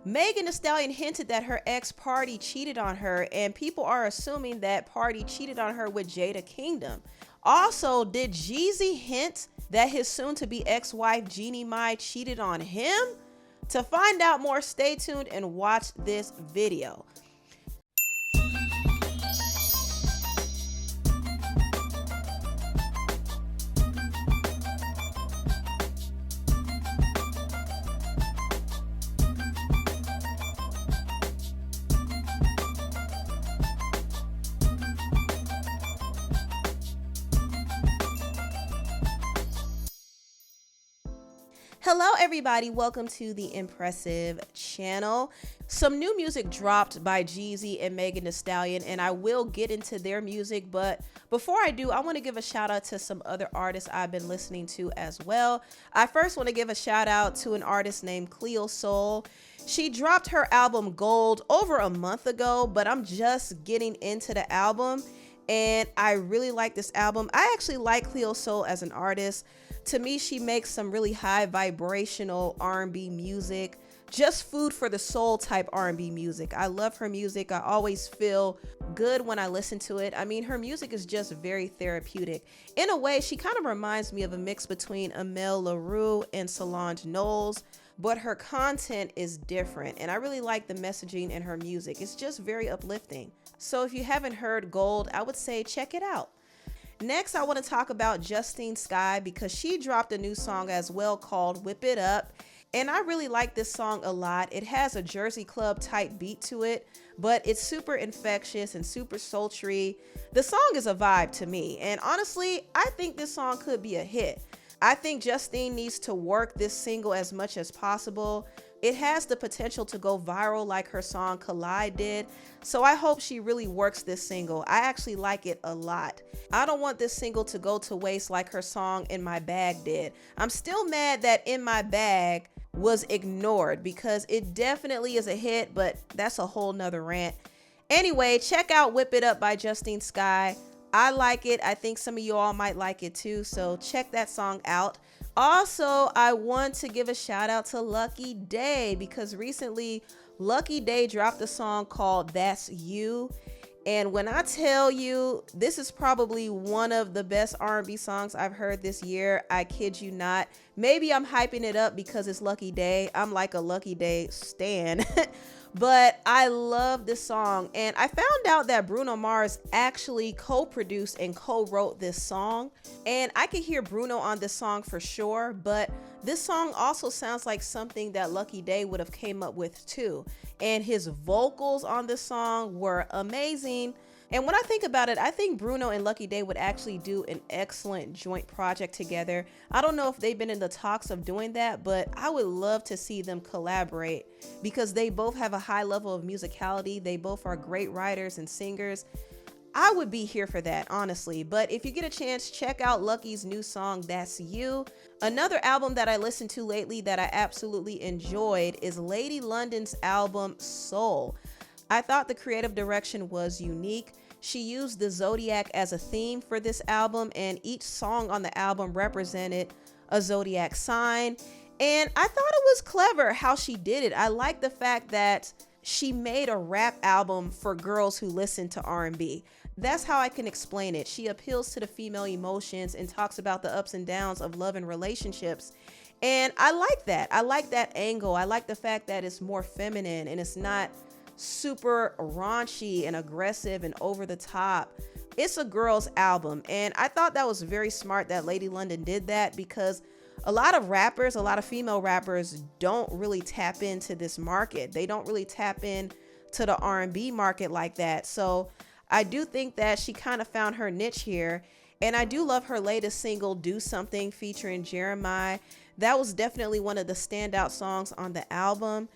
Megan Thee Stallion hinted that her ex Pardi cheated on her, and people are assuming that Pardi cheated on her with Jada Kingdom. Also, did Jeezy hint that his soon-to-be ex-wife Jeannie Mai cheated on him? To find out more, stay tuned and watch this video. Hello everybody, welcome to the Empressive channel. Some new music dropped by Jeezy and Megan Thee Stallion, and I will get into their music, but before I do, I want to give a shout out to some other artists I've been listening to as well. I first want to give a shout out to an artist named Cleo. She dropped her album Gold over a month ago, but I'm just getting into the album and I really like this album. I actually like Cleo as an artist. To me, she makes some really high vibrational R&B music, just food for the soul type R&B music. I love her music. I always feel good when I listen to it. I mean, her music is just very therapeutic. In a way, she kind of reminds me of a mix between Amel Larue and Solange Knowles, but her content is different. And I really like the messaging in her music. It's just very uplifting. So if you haven't heard Gold, I would say check it out. Next, I want to talk about Justine Skye because she dropped a new song as well called Whip It Up. And I really like this song a lot. It has a Jersey Club type beat to it, but it's super infectious and super sultry. The song is a vibe to me. And honestly, I think this song could be a hit. I think Justine needs to work this single as much as possible. It has the potential to go viral like her song Collide did. So I hope she really works this single. I actually like it a lot. I don't want this single to go to waste like her song In My Bag did. I'm still mad that In My Bag was ignored because it definitely is a hit, but that's a whole nother rant. Anyway, check out Whip It Up by Justine Skye. I like it. I think some of you all might like it too. So check that song out. Also, I want to give a shout out to Lucky Daye because recently Lucky Daye dropped a song called That's You. And when I tell you, this is probably one of the best R&B songs I've heard this year. I kid you not. Maybe I'm hyping it up because it's Lucky Daye. I'm like a Lucky Daye stan. But I love this song. And I found out that Bruno Mars actually co-produced and co-wrote this song. And I could hear Bruno on this song for sure. But this song also sounds like something that Lucky Daye would have came up with too. And his vocals on this song were amazing. And when I think about it, I think Bruno and Lucky Daye would actually do an excellent joint project together. I don't know if they've been in the talks of doing that, but I would love to see them collaborate because they both have a high level of musicality. They both are great writers and singers. I would be here for that, honestly. But if you get a chance, check out Lucky's new song, That's You. Another album that I listened to lately that I absolutely enjoyed is Lady London's album, Soul. I thought the creative direction was unique. She used the zodiac as a theme for this album, and each song on the album represented a zodiac sign. And I thought it was clever how she did it. I like the fact that she made a rap album for girls who listen to R&B. That's how I can explain it. She appeals to the female emotions and talks about the ups and downs of love and relationships. And I like that. I like that angle. I like the fact that it's more feminine and it's not super raunchy and aggressive and over the top. It's a girl's album, and I thought that was very smart that Lady London did that because a lot of rappers, a lot of female rappers don't really tap into this market. They don't really tap in to the R&B market like that. So I do think that she kind of found her niche here, and I do love her latest single, Do Something, featuring Jeannie Mai. That was definitely one of the standout songs on the album.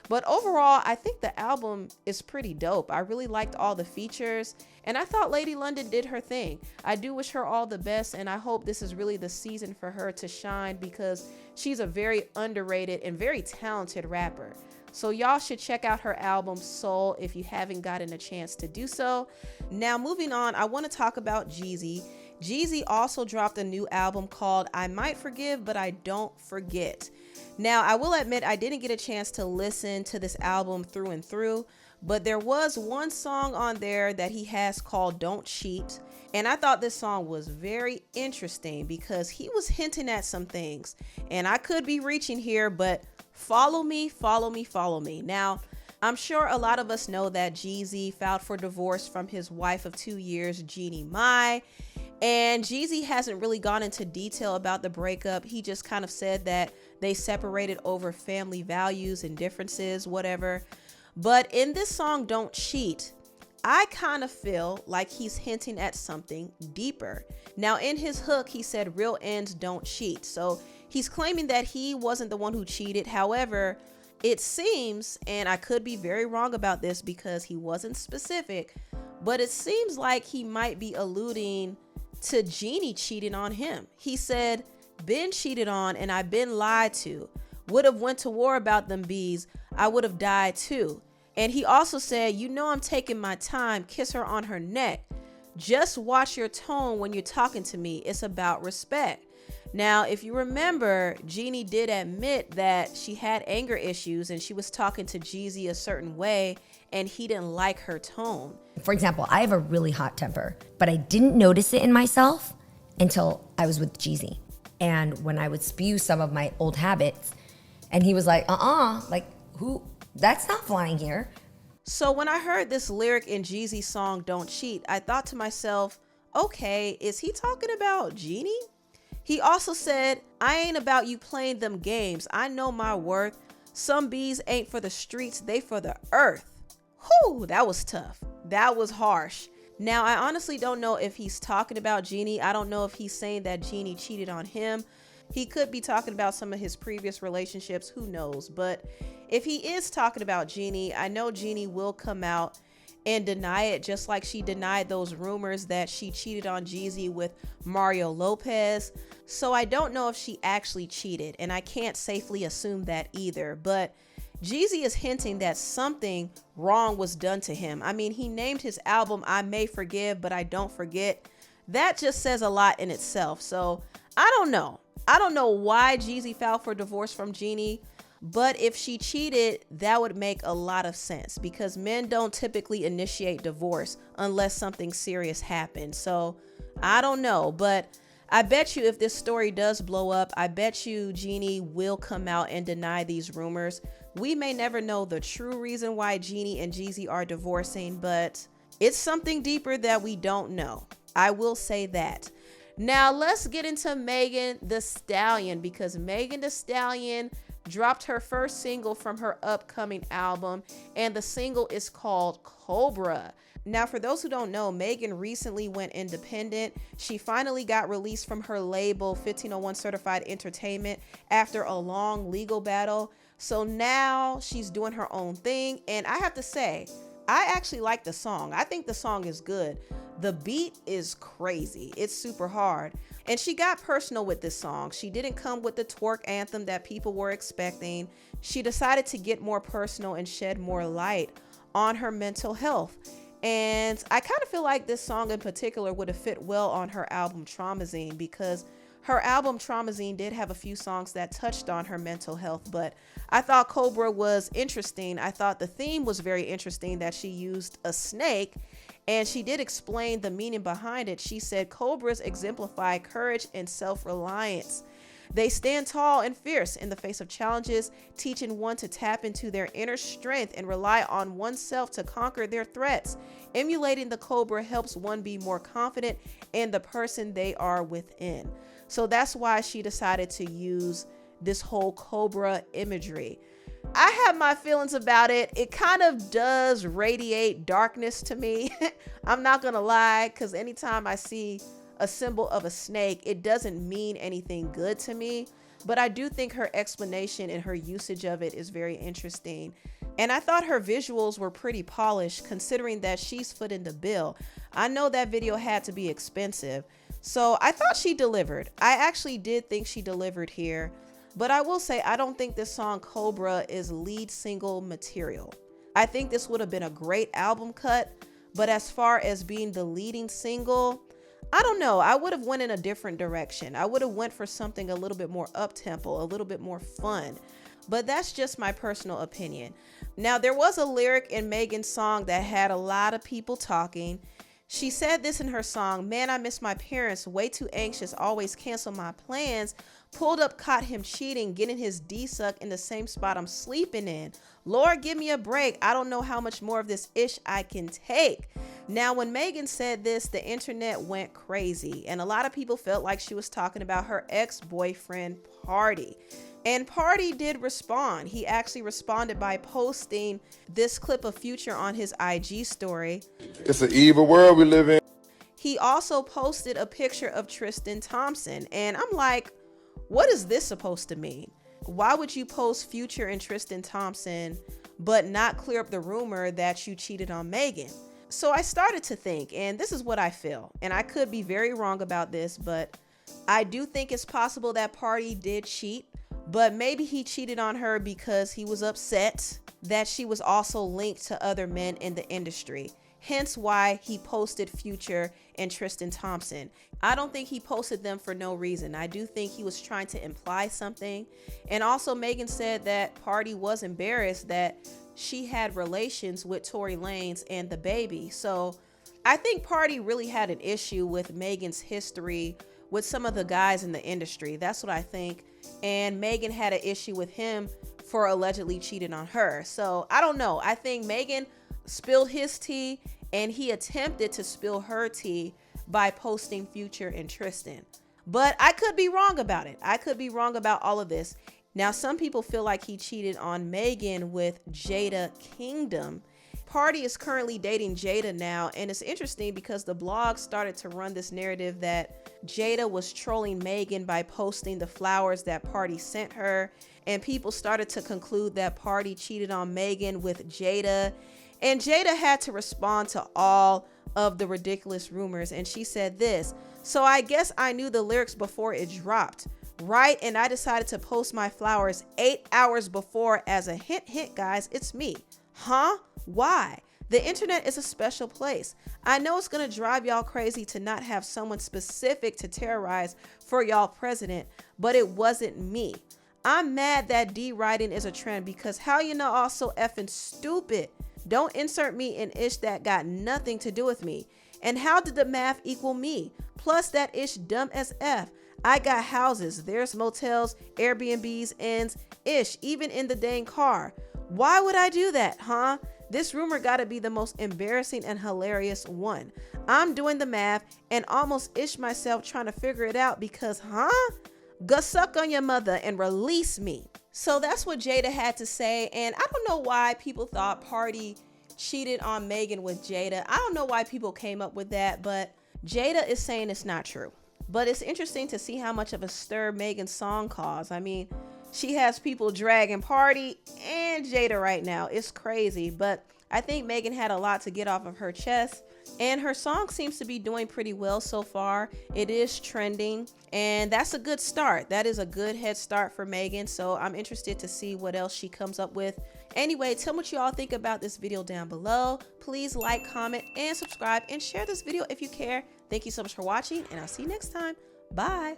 But overall, I think the album is pretty dope. I really liked all the features, and I thought Lady London did her thing. I do wish her all the best, and I hope this is really the season for her to shine because she's a very underrated and very talented rapper. So y'all should check out her album Soul if you haven't gotten a chance to do so. Now moving on, I want to talk about Jeezy. Jeezy also dropped a new album called I Might Forgive, But I Don't Forget. Now, I will admit I didn't get a chance to listen to this album through and through, but there was one song on there that he has called Don't Cheat. And I thought this song was very interesting because he was hinting at some things. And I could be reaching here, but follow me, follow me, follow me. Now, I'm sure a lot of us know that Jeezy filed for divorce from his wife of 2 years, Jeannie Mai. And Jeezy hasn't really gone into detail about the breakup. He just kind of said that they separated over family values and differences, whatever. But in this song, Don't Cheat, I kind of feel like he's hinting at something deeper. Now, in his hook, he said real ends don't cheat. So he's claiming that he wasn't the one who cheated. However, it seems, and I could be very wrong about this because he wasn't specific, but it seems like he might be alluding to Jeannie cheating on him. He said, been cheated on and I've been lied to. Would have went to war about them bees. I would have died too. And he also said, you know I'm taking my time, kiss her on her neck. Just watch your tone when you're talking to me. It's about respect. Now, if you remember, Jeannie did admit that she had anger issues and she was talking to Jeezy a certain way and he didn't like her tone. For example, I have a really hot temper, but I didn't notice it in myself until I was with Jeezy. And when I would spew some of my old habits, and he was like, like, who? That's not flying here. So when I heard this lyric in Jeezy's song, Don't Cheat, I thought to myself, okay, is he talking about Jeannie? He also said, I ain't about you playing them games. I know my worth. Some bees ain't for the streets, they for the earth. Whew, that was tough. That was harsh. Now, I honestly don't know if he's talking about Jeannie. I don't know if he's saying that Jeannie cheated on him. He could be talking about some of his previous relationships. Who knows? But if he is talking about Jeannie, I know Jeannie will come out and deny it, just like she denied those rumors that she cheated on Jeezy with Mario Lopez. So I don't know if she actually cheated, and I can't safely assume that either. But Jeezy is hinting that something wrong was done to him. I mean, he named his album I May Forgive, But I Don't Forget. That just says a lot in itself. So I don't know. I don't know why Jeezy filed for divorce from Jeannie, but if she cheated, that would make a lot of sense because men don't typically initiate divorce unless something serious happens. So I don't know, but I bet you if this story does blow up, I bet you Jeannie will come out and deny these rumors. We may never know the true reason why Jeannie and Jeezy are divorcing, but it's something deeper that we don't know. I will say that. Now let's get into Megan Thee Stallion, because Megan Thee Stallion dropped her first single from her upcoming album, and the single is called Cobra. Now, for those who don't know, Megan recently went independent. She finally got released from her label, 1501 Certified Entertainment, after a long legal battle. So now she's doing her own thing, and I have to say, I actually like the song. I think the song is good. The beat is crazy. It's super hard. And she got personal with this song. She didn't come with the twerk anthem that people were expecting. She decided to get more personal and shed more light on her mental health. And I kind of feel like this song in particular would have fit well on her album Traumazine, because her album Traumazine did have a few songs that touched on her mental health, but I thought Cobra was interesting. I thought the theme was very interesting, that she used a snake, and she did explain the meaning behind it. She said cobras exemplify courage and self-reliance. They stand tall and fierce in the face of challenges, teaching one to tap into their inner strength and rely on oneself to conquer their threats. Emulating the cobra helps one be more confident in the person they are within. So that's why she decided to use this whole cobra imagery. I have my feelings about it. It kind of does radiate darkness to me. I'm not gonna lie, because anytime I see a symbol of a snake, it doesn't mean anything good to me. But I do think her explanation and her usage of it is very interesting. And I thought her visuals were pretty polished, considering that she's footing the bill. I know that video had to be expensive. So I thought she delivered. I actually did think she delivered here. But I will say, I don't think this song Cobra is lead single material. I think this would have been a great album cut. But as far as being the leading single, I don't know. I would have went in a different direction. I would have went for something a little bit more up-tempo, a little bit more fun. But that's just my personal opinion. Now, there was a lyric in Megan's song that had a lot of people talking. She said this in her song: "Man, I miss my parents, way too anxious, always cancel my plans. Pulled up, caught him cheating, getting his D sucked in the same spot I'm sleeping in. Lord, give me a break. I don't know how much more of this ish I can take." Now, when Megan said this, the internet went crazy, and a lot of people felt like she was talking about her ex-boyfriend, Pardi. And Pardi did respond. He actually responded by posting this clip of Future on his IG story. "It's an evil world we live in." He also posted a picture of Tristan Thompson, and I'm like, what is this supposed to mean? Why would you post Future and Tristan Thompson but not clear up the rumor that you cheated on Megan? So I started to think, and this is what I feel, and I could be very wrong about this, but I do think it's possible that Pardi did cheat, but maybe he cheated on her because he was upset that she was also linked to other men in the industry. Hence why he posted Future and Tristan Thompson. I don't think he posted them for no reason. I do think he was trying to imply something. And also Megan said that Pardi was embarrassed that she had relations with Tory Lanez and the baby. So I think Pardi really had an issue with Megan's history with some of the guys in the industry. That's what I think. And Megan had an issue with him for allegedly cheating on her. So I don't know. I think Megan spilled his tea and he attempted to spill her tea by posting Future and Tristan. But I could be wrong about it. I could be wrong about all of this. Now, some people feel like he cheated on Megan with Jada Kingdom. Pardi is currently dating Jada now, and it's interesting because the blog started to run this narrative that Jada was trolling Megan by posting the flowers that Pardi sent her, and people started to conclude that Pardi cheated on Megan with Jada, and Jada had to respond to all of the ridiculous rumors, and she said this: "So I guess I knew the lyrics before it dropped, right? And I decided to post my flowers 8 hours before as a hint, guys, it's me." Huh? Why? The internet is a special place. I know it's gonna drive y'all crazy to not have someone specific to terrorize for y'all president, but it wasn't me. I'm mad that D-writing is a trend because how you know also effing stupid? Don't insert me in ish that got nothing to do with me. And how did the math equal me? Plus that ish dumb as F. I got houses, there's motels, Airbnbs, ends, ish, even in the dang car. Why would I do that, huh? This rumor gotta be the most embarrassing and hilarious one. I'm doing the math and almost ish myself trying to figure it out because, go suck on your mother and release me. So that's what Jada had to say, and I don't know why people thought Pardi cheated on Megan with Jada. I don't know why people came up with that, but Jada is saying it's not true. But it's interesting to see how much of a stir Megan's song caused. I mean, she has people dragging Pardi and Jada right now. It's crazy, but I think Megan had a lot to get off of her chest, and her song seems to be doing pretty well so far. It is trending, and that's a good start. That is a good head start for Megan, so I'm interested to see what else she comes up with. Anyway, tell me what you all think about this video down below. Please like, comment, and subscribe, and share this video if you care. Thank you so much for watching, and I'll see you next time. Bye.